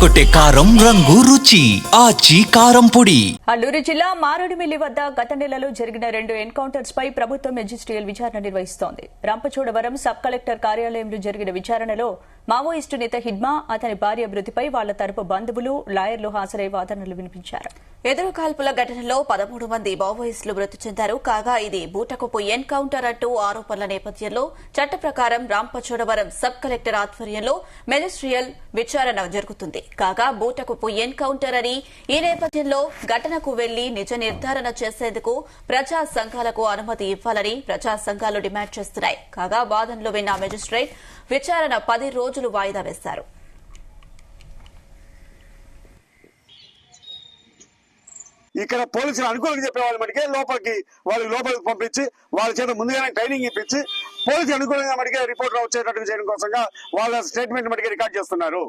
అదరగొట్టే కారం రంగు రుచి ఆచి కారం పొడి. అల్లూరు జిల్లా మారేడుమిల్లి వద్ద గత నెలలో జరిగిన 2 ఎన్కౌంటర్స్ పై ప్రభుత్వం మెజిస్ట్రియల్ విచారణ నిర్వహిస్తోంది. రంపచోడవరం సబ్ కలెక్టర్ కార్యాలయంలో జరిగిన విచారణలో మావోయిస్టు నేత హిడ్మా, అతని భార్య మృతిపై వాళ్ల తరపు బంధువులు, లాయర్లు హాజరై వాదనలు వినిపించారు. ఎదురు కాల్పుల ఘటనలో 13 మంది మావోయిస్టులు మృతి చెందారు. కాగా ఇది బూటకపు ఎన్కౌంటర్ అంటూ ఆరోపణల నేపథ్యంలో చట్ట ప్రకారం రాంపచోడవరం సబ్ కలెక్టర్ ఆధ్వర్యంలో మెజిస్ట్రియల్ విచారణ జరుగుతుంది. కాగా బూటకపు ఎన్కౌంటర్ అని, ఈ నేపథ్యంలో ఘటనకు వెళ్లి నిజ నిర్ధారణ చేసేందుకు ప్రజా సంఘాలకు అనుమతి ఇవ్వాలని ప్రజా సంఘాలు డిమాండ్ చేస్తున్నాయి. కాగా వాదనలు విన్న మెజిస్ట్రేట్ విచారణ 10 రోజులు వాయిదా వేశారు. ఇక్కడ పోలీసులు అనుకూలంగా చెప్పే వాళ్ళ మటుకే లోపలికి పంపించి వాళ్ళ చేత ముందుగానే ట్రైనింగ్ ఇప్పించి పోలీసులు అనుకూలంగా మటుకే రిపోర్ట్ వచ్చేటట్టు చేయడం కోసంగా వాళ్ళ స్టేట్మెంట్ మటుకే రికార్డ్ చేస్తున్నారు.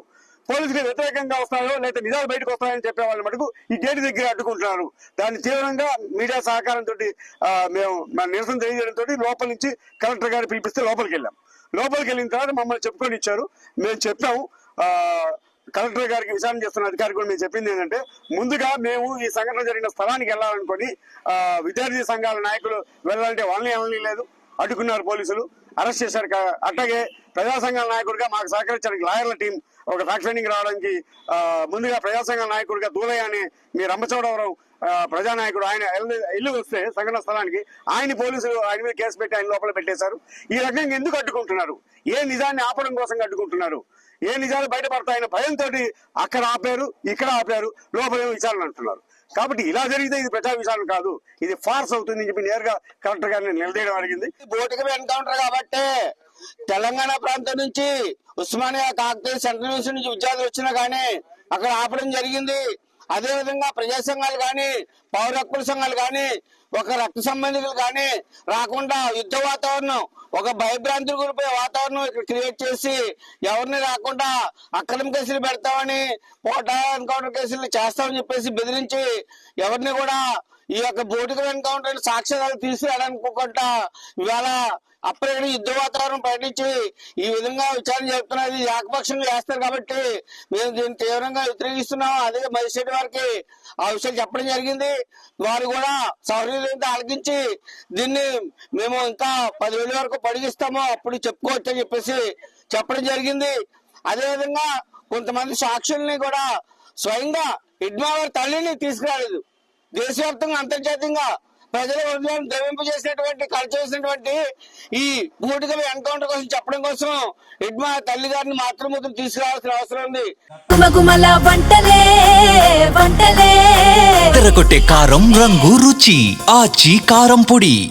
పోలీసులు వ్యతిరేకంగా వస్తాయో లేదా నిజాలు బయటకు వస్తాయని చెప్పే వాళ్ళ మటుకు ఈ గేటు దగ్గర అడ్డుకుంటున్నారు. దాన్ని తీవ్రంగా మీడియా సహకారంతో మేము నిరసన తెలియజేయడంతో లోపల నుంచి కలెక్టర్ గారిని పిలిపిస్తే లోపలికి వెళ్ళాం. లోపలికి వెళ్ళిన తర్వాత మమ్మల్ని చెప్పుకొని ఇచ్చారు. మేము చెప్పాము, కలెక్టర్ గారికి విచారణ చేస్తున్న అధికారి కూడా మేము చెప్పింది ఏంటంటే, ముందుగా మేము ఈ సంఘటన జరిగిన స్థలానికి వెళ్ళాలనుకొని విద్యార్థి సంఘాల నాయకులు వెళ్ళాలంటే వాళ్ళని వెళ్ళని లేదు, అడ్డుకున్నారు. పోలీసులు అరెస్ట్ చేశారు. అట్లాగే ప్రజా సంఘాల నాయకుడిగా మాకు సహకరించడానికి లాయర్ల టీం ఒక ఫ్యాక్ట్ ఫైండింగ్ రావడానికి ముందుగా ప్రజా సంఘాల నాయకుడిగా దూలయ్య అని మీ రంపచోడవరం ప్రజానాయకుడు ఆయన ఇల్లు వస్తే సంఘటన స్థలానికి పోలీసులు ఆయన మీద కేసు పెట్టి ఆయన లోపల పెట్టేశారు. ఈ రకంగా ఎందుకు అడ్డుకుంటున్నారు? ఏ నిజాన్ని ఆపడం కోసం అడ్డుకుంటున్నారు? ఏ నిజాలు బయటపడతాయన్న భయంతో అక్కడ ఆపారు, ఇక్కడ ఆపారు, లోపల విచారణ అంటున్నారు. కాబట్టి ఇలా జరిగితే ఇది ప్రజా విచారణ కాదు, ఇది ఫార్స్ అవుతుందని చెప్పి నేరుగా కలెక్టర్ గారిని నిలదీయడం జరిగింది. బోటికల్ ఎన్కౌంటర్ కాబట్టి తెలంగాణ ప్రాంతం నుంచి ఉస్మానియా కాకతీయ సెంట్రల్ యూనివర్సిటీ నుంచి విద్యార్థులు వచ్చినా కానీ అక్కడ ఆపడం జరిగింది. అదే విధంగా ప్రజా సంఘాలు కానీ, పౌర హక్కుల సంఘాలు కానీ, ఒక రక్త సంబంధికులు కానీ రాకుండా యుద్ధ వాతావరణం, ఒక భయభ్రాంతులు గురిపోయే వాతావరణం ఇక్కడ క్రియేట్ చేసి ఎవరిని రాకుండా అక్రమ కేసులు పెడతామని, ఎన్కౌంటర్ కేసులు చేస్తామని చెప్పేసి బెదిరించి ఎవరిని కూడా ఈ యొక్క బోటికల్ ఎన్కౌంటర్ సాక్ష్యాలు తీసుకురానుకోకుండా ఇవాళ అప్పటికీ యుద్ధ వాతావరణం ప్రకటించి ఈ విధంగా విచారణ జరుపుతున్నది ఏకపక్షంగా చేస్తారు. కాబట్టి మేము దీన్ని తీవ్రంగా వ్యతిరేకిస్తున్నాం. అదే మజిస్ట్రేట్ వారికి ఆ విషయం చెప్పడం జరిగింది. వారు కూడా సౌకర్యంతో ఆలకించి దీన్ని మేము ఇంకా 10,000 వరకు పొడిగిస్తాము, అప్పుడు చెప్పుకోవచ్చు అని చెప్పేసి చెప్పడం జరిగింది. అదేవిధంగా కొంతమంది సాక్షుల్ని కూడా స్వయంగా హిడ్మా వారి తల్లిని తీసుకురాలేదు. దేశవ్యాప్తంగా అంతర్జాతీయంగా ప్రజల హృదయం ద్రవింపు చేసినటువంటి చేసినటువంటి ఈ బూటికల్ ఎన్కౌంటర్ కోసం చెప్పడం కోసం హిడ్మా తల్లి గారిని మాతృమూర్తిని తీసుకురావాల్సిన అవసరం ఉంది. అదరగొట్టే కారం రంగు రుచి ఆచి కారం పొడి.